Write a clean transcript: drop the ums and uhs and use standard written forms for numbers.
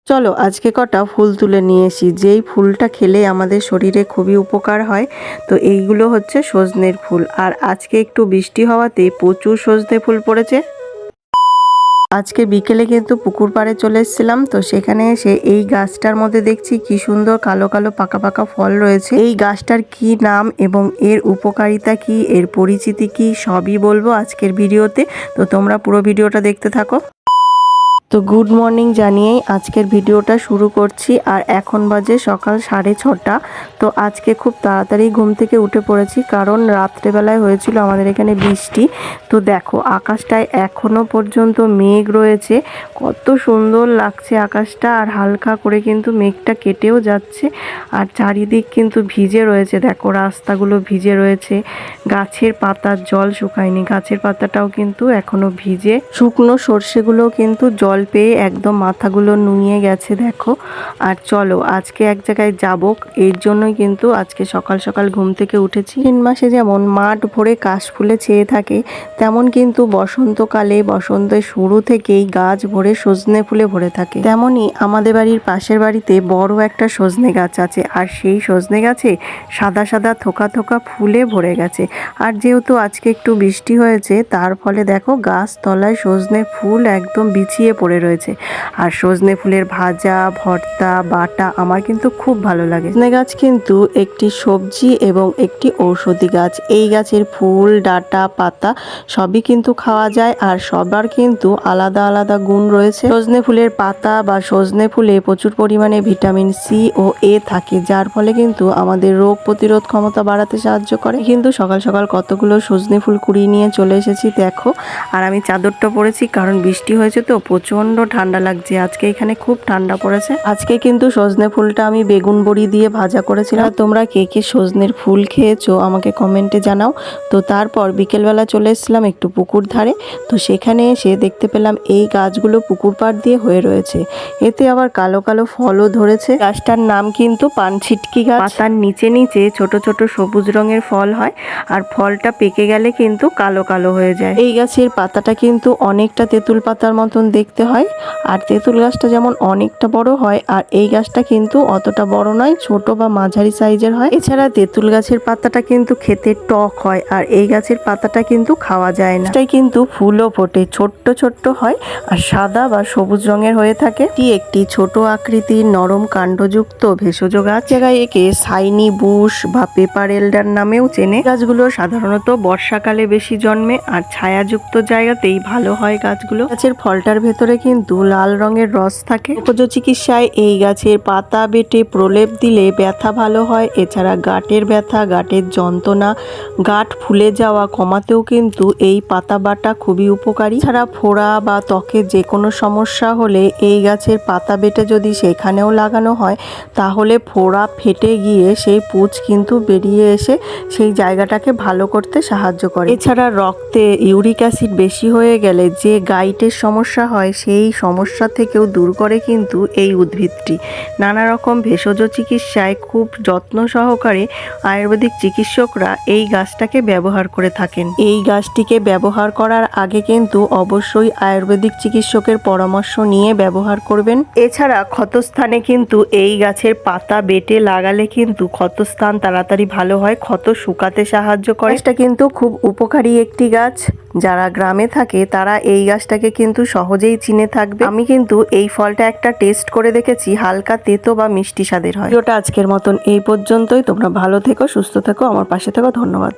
চলো আজকে কটা ফুল তুলে নিয়ে এসি, যেই ফুলটা খেলে আমাদের শরীরে খুবই উপকার হয়। তো এইগুলো হচ্ছে সজনের ফুল, আর আজকে একটু বৃষ্টি হওয়াতে প্রচুর সজনে ফুল পড়েছে। আজকে বিকেলে কিন্তু পুকুর পাড়ে চলে এসেছিলাম, তো সেখানে এসে এই গাছটার মধ্যে দেখছি কি সুন্দর কালো কালো পাকা পাকা ফল রয়েছে। এই গাছটার কি নাম এবং এর উপকারিতা কি, এর পরিচিতি কি, সবই বলবো আজকের ভিডিওতে। তো তোমরা পুরো ভিডিওটা দেখতে থাকো। তো গুড মর্নিং জানিয়েই আজকের ভিডিওটা শুরু করছি। আর এখন বাজে সকাল 6:30। তো আজকে খুব তাড়াতাড়ি ঘুম থেকে উঠে পড়েছি, কারণ রাত্রেবেলায় হয়েছিল আমাদের এখানে বৃষ্টি। তো দেখো আকাশটায় এখনো পর্যন্ত মেঘ রয়েছে, কত সুন্দর লাগছে আকাশটা। আর হালকা করে কিন্তু মেঘটা কেটেও যাচ্ছে, আর চারিদিক কিন্তু ভিজে রয়েছে। দেখো রাস্তাগুলো ভিজে রয়েছে, গাছের পাতার জল শুকায়নি, গাছের পাতাটাও কিন্তু এখনো ভিজে। শুকনো সর্ষেগুলো কিন্তু জল পেয়ে একদম মাথাগুলো নুয়ে গেছে দেখো। আর চলো আজকে এক জায়গায় যাব, এর জন্যই কিন্তু আজকে সকাল সকাল ঘুম থেকে উঠেছি। 3 মাসে যেমন মাঠ ভরে কাশফুলে ছেয়ে থাকে, তেমন কিন্তু বসন্তকালে, বসন্তের শুরু থেকেই গাছ ভরে সজনে ফুলে ভরে থাকে। তেমনই আমাদের বাড়ির পাশের বাড়িতে বড় একটা সজনে গাছ আছে, আর সেই সজনে গাছে সাদা সাদা থোকা থোকা ফুলে ভরে গেছে। আর যেহেতু আজকে একটু বৃষ্টি হয়েছে, তার ফলে দেখো গাছ তলায় সজনে ফুল একদম বিছিয়ে পড়ে রয়েছে। আর সজনে ফুলের ভাজা, ভর্তা, বাটা আমার কিন্তু খুব ভালো লাগে। সজনে গাছ কিন্তু একটি সবজি এবং একটি ঔষধি গাছ। এই গাছের ফুল, ডাঁটা, পাতা সবই কিন্তু খাওয়া যায়, আর সবার কিন্তু আলাদা আলাদা গুণ রয়েছে। সজনে ফুলের পাতা বা সজনে ফুলে প্রচুর পরিমাণে ভিটামিন সি ও এ থাকে, যার ফলে কিন্তু আমাদের রোগ প্রতিরোধ ক্ষমতা বাড়াতে সাহায্য করে। কিন্তু সকাল সকাল কতগুলো সজনে ফুল কুড়িয়ে নিয়ে চলে এসেছি দেখো। আর আমি চাদরটা পরেছি, কারণ বৃষ্টি হয়েছে তো প্রচন্ড ঠান্ডা লাগছে। আজকে এখানে খুব ঠান্ডা পড়েছে। আজকে কিন্তু সজনে ফুলটা আমি বেগুন বড়ি দিয়ে ভাজা করেছিলাম। তোমরা কে কে সজনের ফুল খেয়েছো আমাকে কমেন্টে জানাও। তো তারপর বিকেলবেলা চলে এসেছিলাম একটু পুকুর ধারে। তো সেখানে এসে দেখতে পেলাম এই গাছগুলো পুকুর পাড় দিয়ে হয়ে রয়েছে, এতে আবার কালো কালো ফলও ধরেছে। গাছটার নাম কিন্তু পানছিটকি গাছ। পাতার নিচে নিচে ছোট ছোট সবুজ রঙের ফল হয়, আর ফলটা পেকে গেলে কিন্তু কালো কালো হয়ে যায়। এই গাছের পাতাটা কিন্তু অনেকটা তেঁতুল পাতার মতন দেখতে হয়, আর তেঁতুল গাছটা যেমন অনেকটা বড় হয়, আর এই গাছটা কিন্তু অতটা বড় নয়, ছোট বা মাঝারি সাইজের হয়। এছাড়া তেঁতুল গাছের পাতাটা কিন্তু খেতে টক হয়, আর এই গাছের পাতাটা কিন্তু খাওয়া যায় না। এটাই কিন্তু ফুলও ফোটে, ছোট্ট ছোট্ট হয়, আর সাদা বা সবুজ রঙের হয়ে থাকে। এটি একটি ছোট আকৃতির নরম কাণ্ডযুক্ত ভেষজ গাছ। জায়গায় একে সাইনি বুশ বা পেপার এল্ডার নামেও চেনে। গাছগুলো সাধারণত বর্ষাকালে বেশি জন্মে, আর ছায়াযুক্ত জায়গাতেই ভালো হয় গাছগুলো। গাছের ফলটার ভেতরে কিন্তু লাল রঙের রস থাকে। উপজ চিকিৎসায় এই গাছের পাতা বেটে প্রলেপ দিলে ব্যথা ভালো হয়। এছাড়া গাঁটের ব্যথা, গাঁটের যন্ত্রণা, গাঁট ফুলে যাওয়া কমাতেও কিন্তু এই পাতা বাটা খুবই উপকারী। এছাড়া ফোড়া বা ত্বকের যে কোনো সমস্যা হলে এই গাছের পাতা বেটে যদি সেখানেও লাগানো হয়, তাহলে ফোড়া ফেটে গিয়ে সেই পুঁজ কিন্তু বেরিয়ে এসে সেই জায়গাটাকে ভালো করতে সাহায্য করে। এছাড়া রক্তে ইউরিক অ্যাসিড বেশি হয়ে গেলে যে গাইটের সমস্যা হয়, সেই সমস্যা থেকেও দূর করে কিন্তু এই উদ্ভিদটি। নানা রকম ভেষজ চিকিৎসায় খুব যত্ন সহকারে আয়ুর্বেদিক চিকিৎসকরা এই গাছটাকে ব্যবহার করে থাকেন। এই গাছটিকে ব্যবহার করার আগে কিন্তু অবশ্যই আয়ুর্বেদিক চিকিৎসকের পরামর্শ নিয়ে ব্যবহার করবেন। এছাড়া ক্ষতস্থানে কিন্তু এই গাছের পাতা বেটে লাগালে কিন্তু ক্ষতস্থান তাড়াতাড়ি ভালো হয়, ক্ষত শুকাতে সাহায্য করে। এটা কিন্তু খুব উপকারী একটি গাছ। যারা গ্রামে থাকে তারা এই গাছটাকে কিন্তু সহজেই চিনে থাকবে। আমি কিন্তু এই ফলটা একটা টেস্ট করে দেখেছি, হালকা তেতো বা মিষ্টি স্বাদের হয়। ভিডিওটা আজকের মতন এই পর্যন্তই। তোমরা ভালো থেকো, সুস্থ থেকো, আমার পাশে থেকো। ধন্যবাদ।